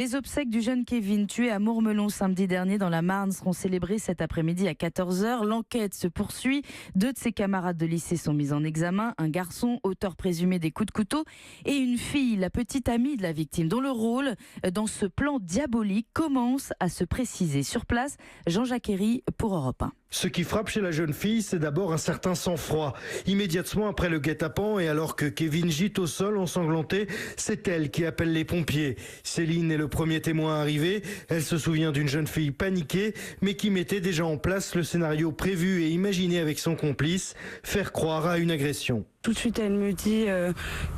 Les obsèques du jeune Kevin, tué à Mourmelon samedi dernier dans la Marne, seront célébrées cet après-midi à 14 h. L'enquête se poursuit. 2 de ses camarades de lycée sont mis en examen. Un garçon, auteur présumé des coups de couteau, et une fille, la petite amie de la victime, dont le rôle dans ce plan diabolique commence à se préciser. Sur place, Jean-Jacques Herry pour Europe 1. Ce qui frappe chez la jeune fille, c'est d'abord un certain sang-froid. Immédiatement après le guet-apens et alors que Kevin gît au sol ensanglanté, c'est elle qui appelle les pompiers. Céline est le premier témoin arrivé. Elle se souvient d'une jeune fille paniquée, mais qui mettait déjà en place le scénario prévu et imaginé avec son complice, faire croire à une agression. Tout de suite, elle me dit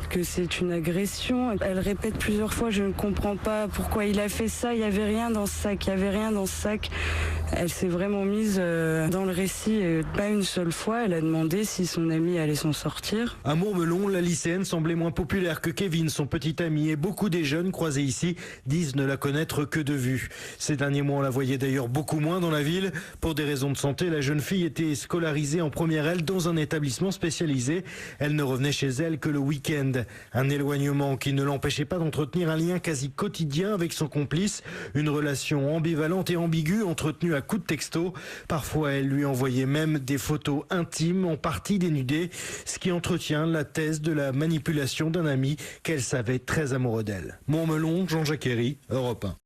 que c'est une agression. Elle répète plusieurs fois, je ne comprends pas pourquoi il a fait ça, il n'y avait rien dans ce sac, il n'y avait rien dans ce sac. Elle s'est vraiment mise dans le récit, pas une seule fois. Elle a demandé si son ami allait s'en sortir. À Mourmelon, la lycéenne semblait moins populaire que Kevin, son petit ami, et beaucoup des jeunes croisés ici disent ne la connaître que de vue. Ces derniers mois, on la voyait d'ailleurs beaucoup moins dans la ville. Pour des raisons de santé, la jeune fille était scolarisée en première L dans un établissement spécialisé. Elle ne revenait chez elle que le week-end. Un éloignement qui ne l'empêchait pas d'entretenir un lien quasi quotidien avec son complice. Une relation ambivalente et ambiguë entretenue à coups de texto. Parfois, elle lui envoyait même des photos intimes, en partie dénudées, ce qui entretient la thèse de la manipulation d'un ami qu'elle savait très amoureux d'elle. Mourmelon, Jean-Jacques Herry, Europe 1.